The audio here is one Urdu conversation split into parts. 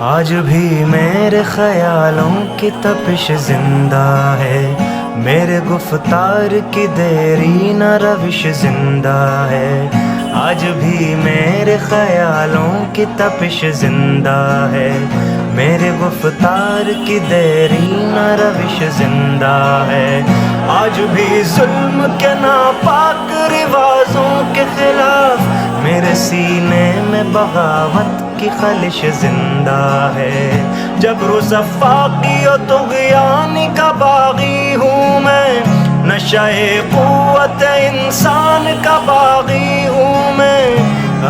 آج بھی میرے خیالوں کی تپش زندہ ہے، میرے گفتار کی دیری نہ روش زندہ ہے۔ آج بھی میرے خیالوں کی تپش زندہ ہے، میرے گفتار کی دیری نہ روش زندہ ہے۔ آج بھی ظلم کے ناپاک رواجوں کے خلاف میرے سینے میں بغاوت کی خلش زندہ ہے۔ جبر و صفاقی و طغیان کا باغی ہوں میں، نشہ قوت انسان کا باغی ہوں میں۔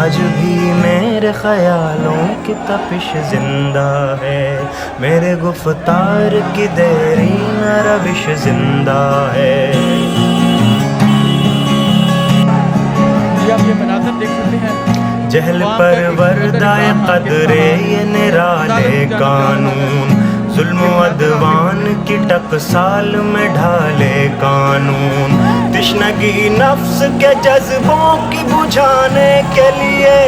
آج بھی میرے خیالوں کی تپش زندہ ہے، میرے گفتار کی دیری نہ روش زندہ ہے۔ آپ یہ مناظر دیکھ سکتے ہیں، جہل پروردہ قدرے یہ نرالے قانون، ظلم و عدوان کی ٹکسال میں ڈھالے قانون۔ تشنگی نفس کے جذبوں کی بجھانے کے لیے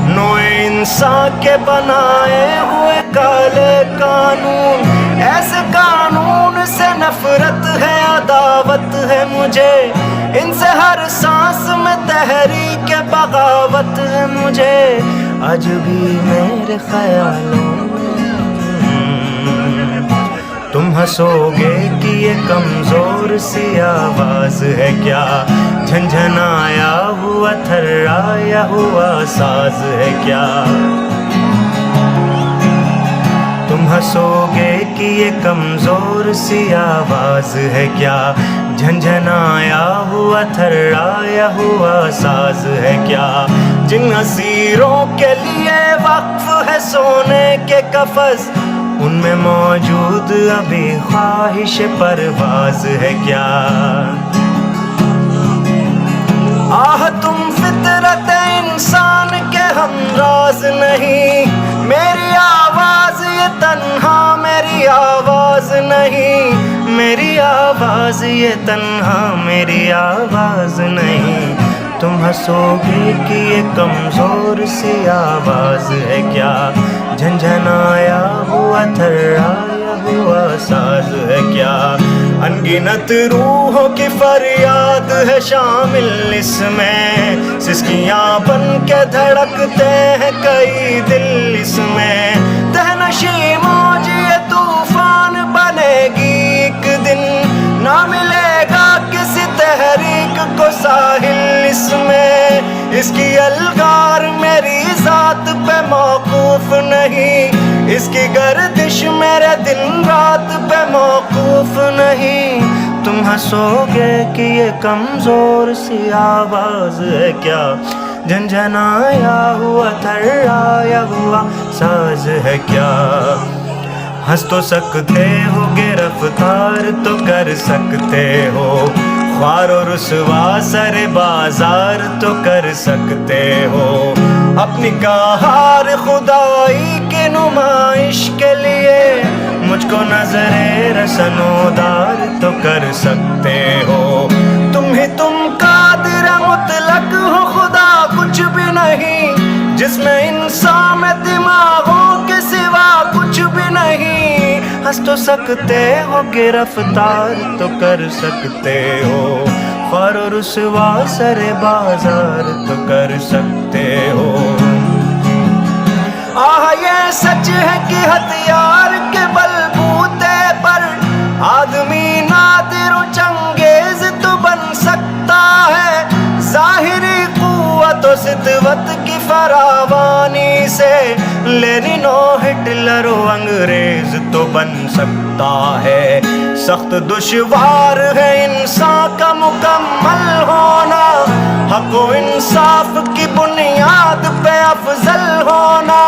نوع انسان کے بنائے ہوئے کالے قانون۔ ایسے قانون سے نفرت ہے، عداوت ہے مجھے، ان سے ہر سانس میں تحریک بغاوت ہے مجھے۔ آج بھی میرے خیالوں تم ہنسو گے کہ یہ کمزور سی آواز ہے کیا، جھنجھنایا ہوا تھرایا ہوا ساز ہے کیا۔ تم ہنسو گے کہ یہ کمزور سی آواز ہے کیا، جھنجھنایا ہوا تھرایا ہوا ساز ہے کیا۔ جن اسیروں کے لیے وقف ہے سونے کے قفس، ان میں موجود ابھی خواہش پرواز ہے کیا۔ آہ تم فطرت انسان کے ہمراز نہیں، میری آواز یہ تنہا میری آواز نہیں، میری آواز یہ تنہا میری آواز نہیں۔ تم ہنسو گے کہ یہ کمزور سی آواز ہے کیا، جھنجھنایا ہوا تھرایا ہوا ساز ہے کیا۔ انگنت روحوں کی فریاد ہے شامل اس میں، سسکیاں بن کے دھڑکتے ہیں کئی دل اس میں۔ تہنشی موج یہ طوفان بنے گی ایک دن، نہ ملے گا کسی تحریک کو ساحل اس میں۔ اس کی الغار میری ذات پہ موقوف نہیں، اس کی گردش میرے دن رات پہ موقوف نہیں۔ تم ہنسو گے کہ یہ کمزور سی آواز ہے کیا، جھنجھنایا ہوا تھرایا ہوا ساز ہے کیا۔ ہنس تو سکتے ہو گرفتار تو کر سکتے ہو، خوار و رسوا سر بازار تو کر سکتے ہو۔ اپنی قہار خدائی کی نمائش کے لیے مجھ کو نظر رسنودار تو کر سکتے ہو۔ تم قادر مطلق ہو، خدا کچھ بھی نہیں، جس میں انسان میں دماغوں کے سوا کچھ بھی نہیں۔ ہنس تو سکتے ہو گرفتار تو کر سکتے ہو، خوار و رسوا سر بازار تو کر سکتے ہو۔ آہ یہ سچ ہے کہ ہتھیار کے بلبوتے پر آدمی نادر و چنگیز تو بن سکتا ہے، ظاہری قوت و سطوت کی فراوانی سے لینن و ہٹلر و انگریز تو بن سکتا ہے۔ سخت دشوار ہے انسان کا مکمل ہونا، حق و انصاف کی بنیاد پہ افضل ہونا،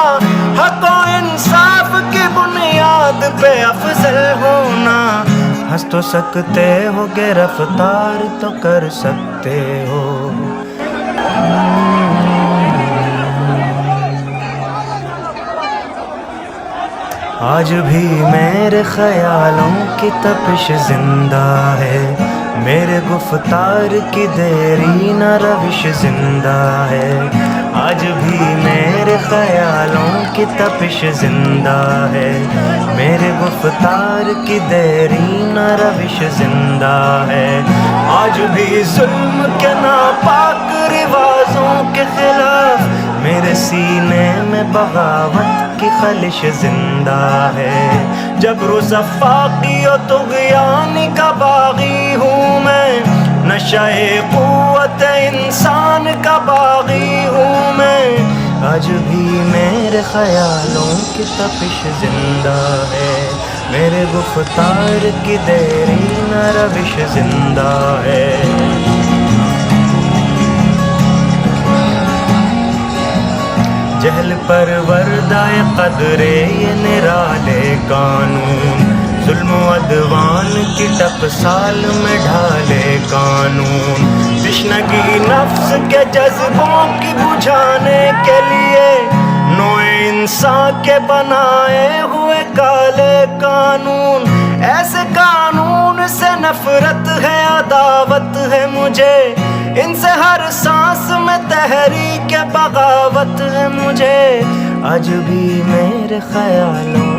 حق و انصاف کی بنیاد پہ افضل ہونا۔ ہنس تو سکتے ہو گرفتار تو کر سکتے ہو۔ آج بھی میرے خیالوں کی تپش زندہ ہے، میرے گفتار کی دیری نہ روش زندہ ہے۔ آج بھی میرے خیالوں کی تپش زندہ ہے، میرے گفتار کی دیرینہ روش زندہ ہے، آج بھی ظلم کے ناپاک رواجوں کے خلاف میرے سینے میں بغاوت کی خلش زندہ ہے، جبر و زفاقی و طغیان کا باغی ہوں میں، نشہ قوت انسان کا باغی ہوں میں، آج بھی میرے خیالوں کی تپش زندہ ہے، میرے گفتار کی دیرینہ روش زندہ ہے۔ جہل پر وردائے قدرے یہ نرالے قانون، ظلم و عدوان کی ٹکسال میں ڈھالے قانون، تشنگی نفس کے جذبوں کی بجھانے کے لیے نوع انسان کے بنائے ہوئے کالے قانون، ایسے قانون سے نفرت ہے، عداوت ہے مجھے، ان سے ہر سانس میں تحریک بغاوت ہے مجھے، آج بھی میرے خیالوں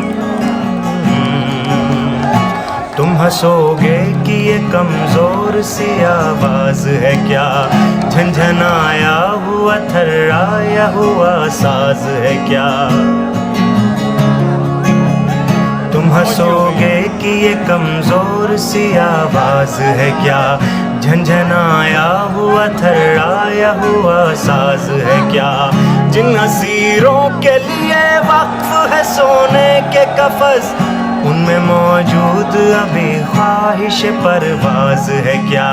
تم ہنسو گے کہ یہ کمزور سی آواز ہے کیا، جھنجھنایا ہوا تھرایا ہوا ساز ہے کیا، تم ہنسو گے کہ یہ کمزور سی آواز ہے کیا، جھنجھنایا ہوا تھرایا ہوا ساز ہے کیا، جن اسیروں کے لیے وقف ہے سونے کے قفس، ان میں موجود ابھی خواہش پرواز ہے کیا،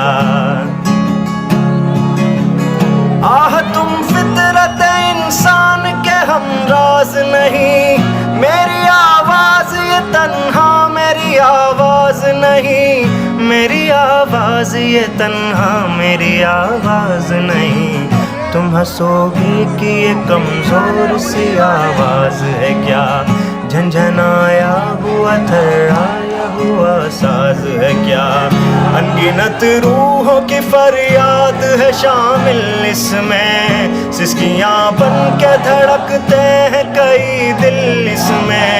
آہ تم فطرت انسان کے ہمراز نہیں، میری آواز یہ تنہا میری آواز نہیں، میری آواز یہ تنہا میری آواز نہیں، تم ہنسو گے کہ یہ کمزور سی آواز ہے کیا، جھنجھنایا ہوا تھرایا ہوا ساز ہے کیا، انگنت روحوں کی فریاد ہے شامل اس میں، سسکیاں بن کے دھڑکتے ہیں کئی دل اس میں،